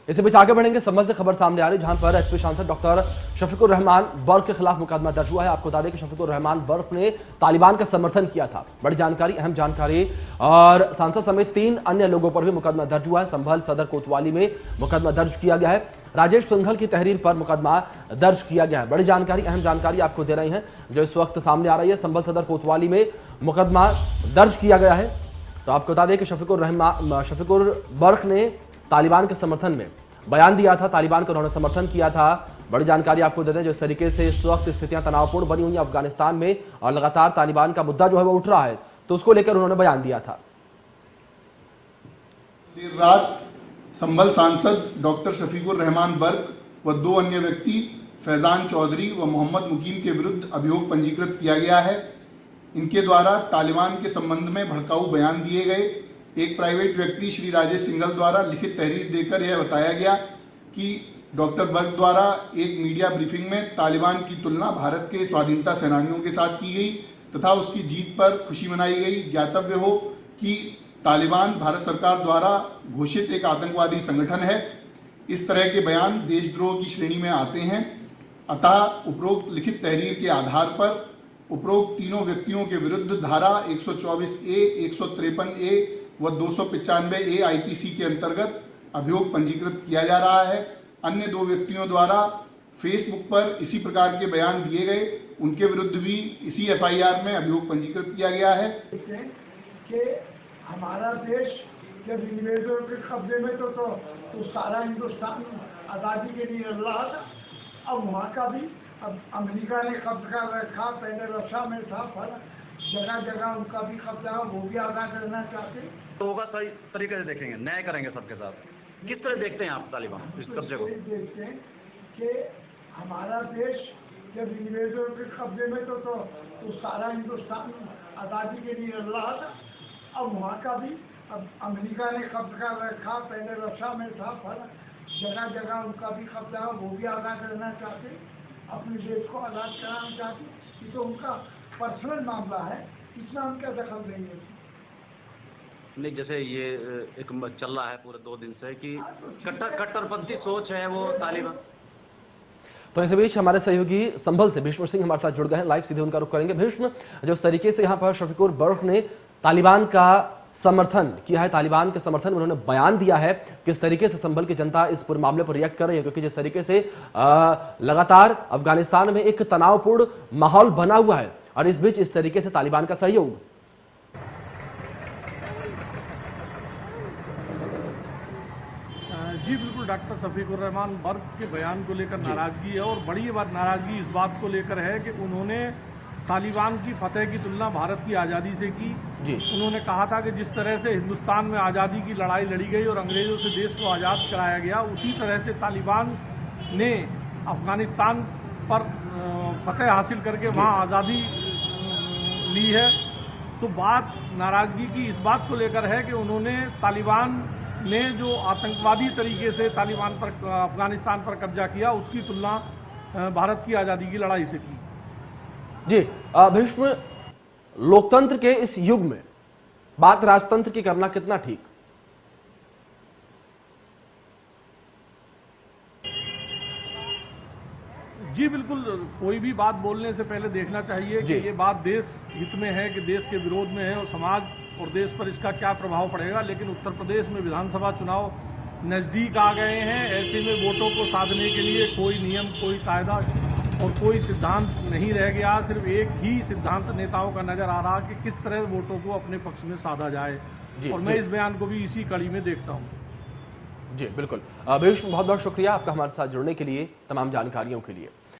इसी बीच आगे बढ़ेंगे। संभल से खबर सामने आ रही जहां पर एसपी सांसद डॉक्टर शफीकुर रहमान बर्क के खिलाफ मुकदमा दर्ज हुआ है। आपको बता दें कि शफीकुर रहमान बर्क ने तालिबान का समर्थन किया था। बड़ी जानकारी, अहम जानकारी। और सांसद समेत 3 अन्य लोगों पर भी मुकदमा दर्ज हुआ है। संभल सदर कोतवाली में मुकदमा दर्ज किया गया है। राजेश सिंघल की तहरीर पर मुकदमा दर्ज किया गया है। बड़ी जानकारी, अहम जानकारी आपको दे रही है जो इस वक्त सामने आ रही है। संभल सदर कोतवाली में मुकदमा दर्ज किया गया है। तो आपको बता दें कि शफीकुर बर्क ने तालिबान के समर्थन में बयान दिया था। तालिबान का उन्होंने समर्थन किया था। बड़ी जानकारी आपको दे दें जो इस तरीके से इस वक्त स्थितियां तनावपूर्ण बनी हुई हैं अफगानिस्तान में और लगातार तालिबान का मुद्दा जो है वो उठ रहा है, तो उसको लेकर उन्होंने बयान दिया था। देर रात संभल सांसद डॉक्टर शफीकुर रहमान बर्क व 2 अन्य व्यक्ति फैजान चौधरी व मोहम्मद मुकीम के विरुद्ध अभियोग पंजीकृत किया गया है। इनके द्वारा तालिबान के संबंध में भड़काऊ बयान दिए गए। एक प्राइवेट व्यक्ति श्री राजेश सिंघल द्वारा लिखित तहरीर देकर यह बताया गया कि डॉक्टर बर्क द्वारा एक मीडिया ब्रीफिंग में तालिबान की तुलना भारत के स्वाधीनता सेनानियों के साथ की गई तथा उसकी जीत पर खुशी मनाई गई। ज्ञातव्य हो कि तालिबान भारत सरकार द्वारा घोषित एक आतंकवादी संगठन है। इस तरह के बयान देशद्रोह की श्रेणी में आते हैं। अतः उपरोक्त लिखित तहरीर के आधार पर उपरोक्त तीनों व्यक्तियों के विरुद्ध धारा 124A, 153A व 295A आईपीसी के अंतर्गत अभियोग पंजीकृत किया जा रहा है। अन्य 2 व्यक्तियों द्वारा फेसबुक पर इसी प्रकार के बयान दिए गए, उनके विरुद्ध भी इसी एफआईआर में अभियोग पंजीकृत किया गया है। कि हमारा देश जब अंग्रेजों के कब्जे में तो सारा हिंदुस्तान आज़ादी के लिए लड़ रहा था। अब वहाँ का भी अब अमेरिका ने कब्जा कर रखा, पहले रक्षा में था, पर जगह जगह उनका भी कब्जा, वो भी आज़ाद करना चाहते। लोगों का सही तरीके से देखेंगे, न्याय करेंगे सबके साथ। किस तरह देखते हैं आप तालिबान इस कब्जे को? देखते हैं कि हमारा देश जब अंग्रेजों के कब्जे में तो सारा हिंदुस्तान आज़ादी के लिए लड़ रहा था। अब वहाँ का भी अब अमेरिका ने कब्जा कर रखा, पहले रक्षा में था, पर जगह जगह उनका भी कब्जा, वो भी आज़ाद करना चाहते, अपने देश को आज़ाद कराना चाहते। ये तो उनका पर्सनल मामला है, इसमें उनका दखल नहीं है। नहीं, जैसे ये एक चल रहा है पूरे 2 दिन से कि कट्टरपंथी सोच है वो तालिबान। तो इस बीच हमारे सहयोगी संभल से भीष्म सिंह हमारे साथ जुड़ गए हैं। लाइव सीधे उनका रुख करेंगे। भीष्म, जो इस तरीके से यहाँ पर शफीकुर बर्क ने तालिबान का समर्थन किया है, तालिबान के समर्थन उन्होंने बयान दिया है, किस तरीके से संभल की जनता इस पूरे मामले पर रिएक्ट कर रही है? क्योंकि जिस तरीके से लगातार अफगानिस्तान में एक तनावपूर्ण माहौल बना हुआ है और इस बीच इस तरीके से तालिबान का सहयोग। जी बिल्कुल, डॉक्टर शफीकुर रहमान बर्क के बयान को लेकर नाराजगी है और बड़ी बात नाराजगी इस बात को लेकर है कि उन्होंने तालिबान की फतह की तुलना भारत की आज़ादी से की। उन्होंने कहा था कि जिस तरह से हिंदुस्तान में आज़ादी की लड़ाई लड़ी गई और अंग्रेज़ों से देश को आज़ाद कराया गया, उसी तरह से तालिबान ने अफगानिस्तान पर फतह हासिल करके वहाँ आज़ादी ली है। तो बात नाराज़गी की इस बात को लेकर है कि उन्होंने तालिबान ने जो आतंकवादी तरीके से तालिबान पर अफगानिस्तान पर कब्जा किया, उसकी तुलना भारत की आज़ादी की लड़ाई से की। जी भीष्म, लोकतंत्र के इस युग में बात राजतंत्र की करना कितना ठीक? जी बिल्कुल, कोई भी बात बोलने से पहले देखना चाहिए कि ये बात देश हित में है कि देश के विरोध में है और समाज और देश पर इसका क्या प्रभाव पड़ेगा। लेकिन उत्तर प्रदेश में विधानसभा चुनाव नज़दीक आ गए हैं। ऐसे में वोटों को साधने के लिए कोई नियम, कोई कायदा और कोई सिद्धांत नहीं रह गया। सिर्फ एक ही सिद्धांत नेताओं का नजर आ रहा कि किस तरह वोटों को अपने पक्ष में साधा जाए, और मैं इस बयान को भी इसी कड़ी में देखता हूँ। जी बिल्कुल भीष्म, बहुत बहुत शुक्रिया आपका हमारे साथ जुड़ने के लिए, तमाम जानकारियों के लिए।